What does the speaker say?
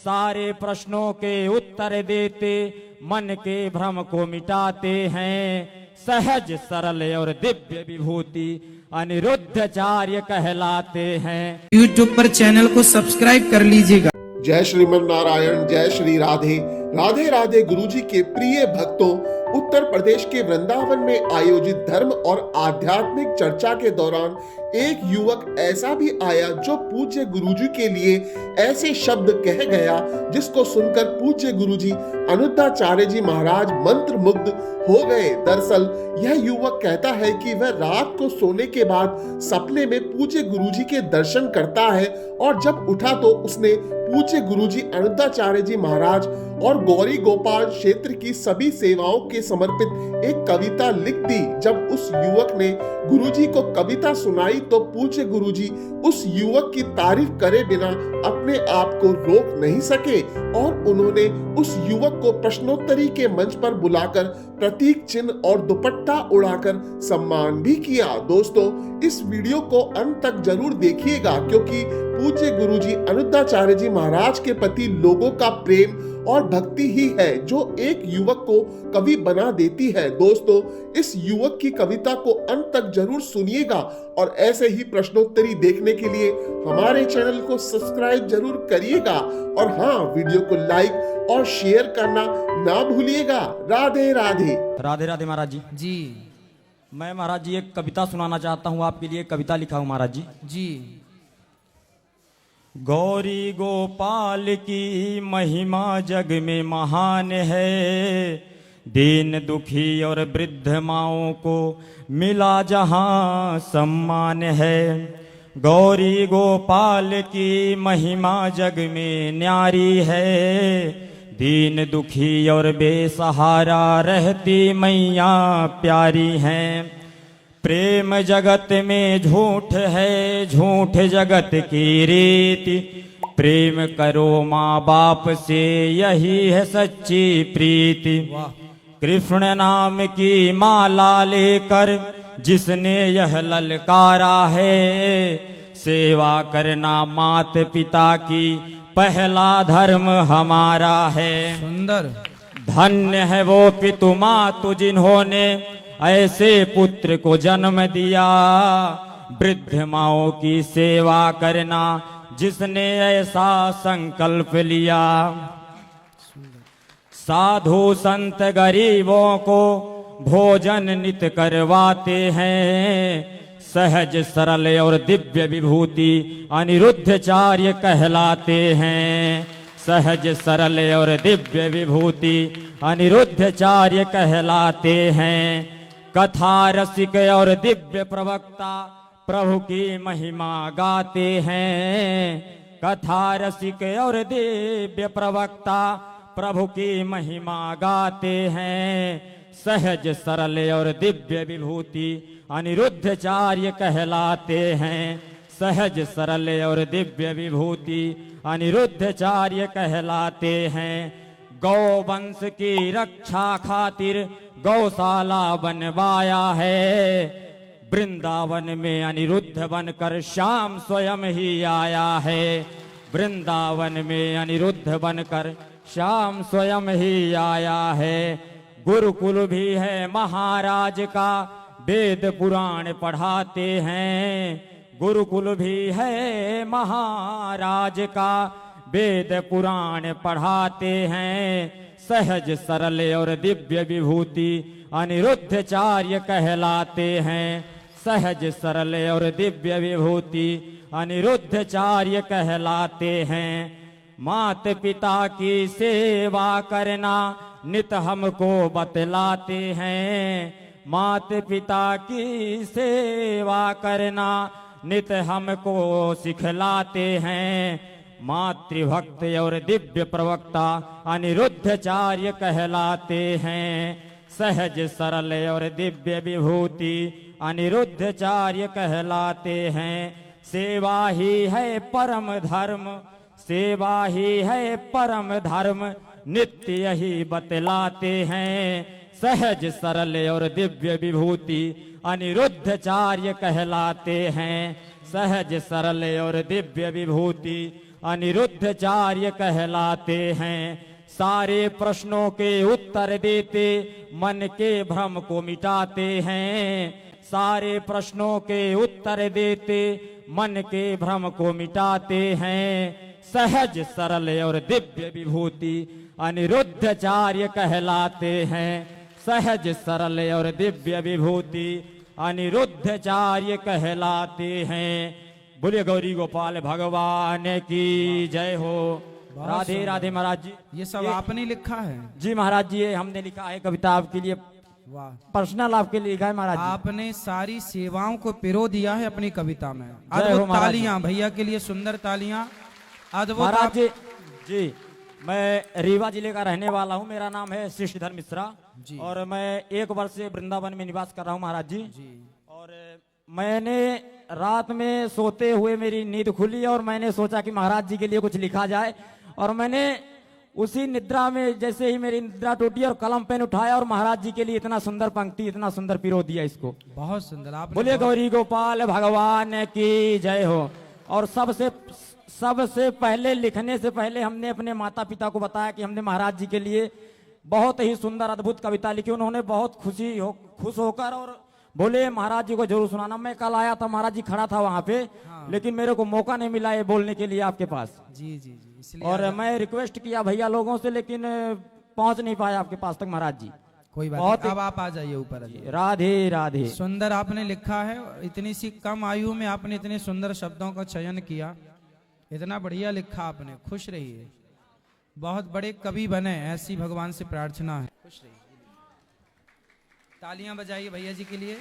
सारे प्रश्नों के उत्तर देते, मन के भ्रम को मिटाते हैं। सहज सरल और दिव्य विभूति अनिरुद्धाचार्य कहलाते हैं। यूट्यूब पर चैनल को सब्सक्राइब कर लीजिएगा। जय श्रीमन नारायण, जय श्री राधे। राधे राधे गुरुजी के प्रिय भक्तों, उत्तर प्रदेश के वृंदावन में आयोजित धर्म और आध्यात्मिक चर्चा के दौरान एक युवक ऐसा भी आया जो पूज्य गुरुजी के लिए ऐसे शब्द कह गया जिसको सुनकर पूज्य गुरुजी अनुद्धाचार्य जी महाराज मंत्र मुग्ध हो गए। दरअसल यह युवक कहता है कि वह रात को सोने के बाद सपने में पूज्य गुरुजी के दर्शन करता है और जब उठा तो उसने पूज्य गुरुजी अनुद्धाचार्य जी महाराज और गौरी गोपाल क्षेत्र की सभी सेवाओं के समर्पित एक कविता लिख दी। जब उस युवक ने गुरुजी को कविता सुनाई तो पूज्य गुरुजी उस युवक की तारीफ करे बिना अपने आप को रोक नहीं सके और उन्होंने उस युवक को प्रश्नोत्तरी के मंच पर बुलाकर प्रतीक चिन्ह और दुपट्टा उड़ाकर सम्मान भी किया। दोस्तों, इस वीडियो को अंत तक जरूर देखिएगा क्योंकि पूज्य गुरुजी अनुद्धाचार्य जी महाराज के प्रति लोगों का प्रेम और भक्ति ही है जो एक युवक को कवि बना देती है। दोस्तों, इस युवक की कविता को अंत तक जरूर सुनिएगा और ऐसे ही प्रश्नोत्तरी देखने के लिए हमारे चैनल को सब्सक्राइब जरूर करिएगा और हाँ, वीडियो को लाइक और शेयर करना ना भूलिएगा। राधे राधे। राधे राधे महाराज जी। जी मैं महाराज जी एक कविता सुनाना चाहता हूँ आपके लिए। कविता लिखा हूँ महाराज जी। जी। गौरी गोपाल की महिमा जग में महान है, दीन दुखी और वृद्ध माओं को मिला जहां सम्मान है। गौरी गोपाल की महिमा जग में न्यारी है, दीन दुखी और बेसहारा रहती मैया प्यारी हैं। प्रेम जगत में झूठ है, झूठ जगत की रीति, प्रेम करो माँ बाप से यही है सच्ची प्रीति। कृष्ण नाम की माला लेकर जिसने यह ललकारा है, सेवा करना मात पिता की पहला धर्म हमारा है। सुंदर। धन्य है वो पितु मातु जिन्होंने ऐसे पुत्र को जन्म दिया, वृद्ध माओं की सेवा करना जिसने ऐसा संकल्प लिया। साधु संत गरीबों को भोजन नित करवाते हैं, सहज सरल और दिव्य विभूति अनिरुद्धाचार्य कहलाते हैं। सहज सरल और दिव्य विभूति अनिरुद्धाचार्य कहलाते हैं। कथा रसिक और दिव्य प्रवक्ता प्रभु की महिमा गाते हैं। कथा रसिक और दिव्य प्रवक्ता प्रभु की महिमा गाते हैं। सहज सरल और दिव्य विभूति अनिरुद्धाचार्य कहलाते हैं। सहज सरल और दिव्य विभूति अनिरुद्धाचार्य कहलाते हैं। गौवंश की रक्षा खातिर गौशाला बनवाया है, वृंदावन में अनिरुद्ध बनकर श्याम स्वयं ही आया है। वृंदावन में अनिरुद्ध बनकर श्याम स्वयं ही आया है। गुरुकुल भी है महाराज का, वेद पुराण पढ़ाते हैं। गुरुकुल भी है महाराज का, वेद पुराण पढ़ाते हैं। सहज सरल और दिव्य विभूति अनिरुद्धाचार्य कहलाते हैं। सहज सरल और दिव्य विभूति अनिरुद्धाचार्य कहलाते हैं। मात पिता की सेवा करना नित हमको बतलाते हैं। मात पिता की सेवा करना नित हमको सिखलाते हैं। मातृभक्त और दिव्य प्रवक्ता अनिरुद्धाचार्य कहलाते हैं। सहज सरल और दिव्य विभूति अनिरुद्धाचार्य कहलाते हैं। सेवा ही है परम धर्म, सेवा ही है परम धर्म, नित्य यही बतलाते हैं। सहज सरल और दिव्य विभूति अनिरुद्धाचार्य कहलाते हैं। सहज सरल और दिव्य विभूति अनिरुद्धाचार्य कहलाते हैं। सारे प्रश्नों के उत्तर देते मन के भ्रम को मिटाते हैं। सारे प्रश्नों के उत्तर देते मन के भ्रम को मिटाते हैं। सहज सरल और दिव्य विभूति अनिरुद्धाचार्य कहलाते हैं। सहज सरल और दिव्य विभूति अनिरुद्धाचार्य कहलाते हैं। बोलिए गौरी गोपाल भगवान की जय हो। राधे राधे महाराज जी। ये सब आपने लिखा है? जी महाराज जी, ये हमने लिखा है कविता आपके लिए, वाह, पर्सनल आपके लिए लिखा है महाराज जी। आपने सारी सेवाओं को पिरो दिया है अपनी कविता में। जय हो अद्भुत महाराज जी। तालियां भैया के लिए, सुंदर तालियां। अद्भुत महाराज जी, जी मैं रीवा जिले का रहने वाला हूँ। मेरा नाम है श्रीधर मिश्रा जी। और मैं 1 वर्ष से वृंदावन में निवास कर रहा हूँ महाराज जी। जी। और मैंने रात में सोते हुए मेरी नींद खुली और मैंने सोचा कि महाराज जी के लिए कुछ लिखा जाए, और मैंने उसी निद्रा में जैसे ही मेरी निद्रा टूटी और कलम पेन उठाया और महाराज जी के लिए इतना सुंदर पंक्ति, इतना सुंदर पिरो दिया इसको। बहुत सुंदर। आप बोलिए गौरी गोपाल भगवान की जय हो। और सबसे पहले लिखने से पहले हमने अपने माता पिता को बताया कि हमने महाराज जी के लिए बहुत ही सुंदर अद्भुत कविता लिखी। उन्होंने बहुत खुश होकर और बोले महाराज जी को जरूर सुनाना। मैं कल आया था, महाराज जी खड़ा था वहां पे, हाँ। लेकिन मेरे को मौका नहीं मिला ये बोलने के लिए आपके पास। जी जी जी, इसलिए और मैं रिक्वेस्ट किया भैया लोगों से, लेकिन पहुंच नहीं पाया आपके पास तक महाराज जी। कोई बात बहुत नहीं, अब आप आ जाइए ऊपर आ जाइए। राधे राधे। सुंदर आपने लिखा है। इतनी सी कम आयु में आपने इतने सुंदर शब्दों का चयन किया, इतना बढ़िया लिखा आपने। खुश रहिए, बहुत बड़े कवि बने, ऐसी भगवान से प्रार्थना है। खुश रहिए। तालियां बजाइए भैया जी के लिए।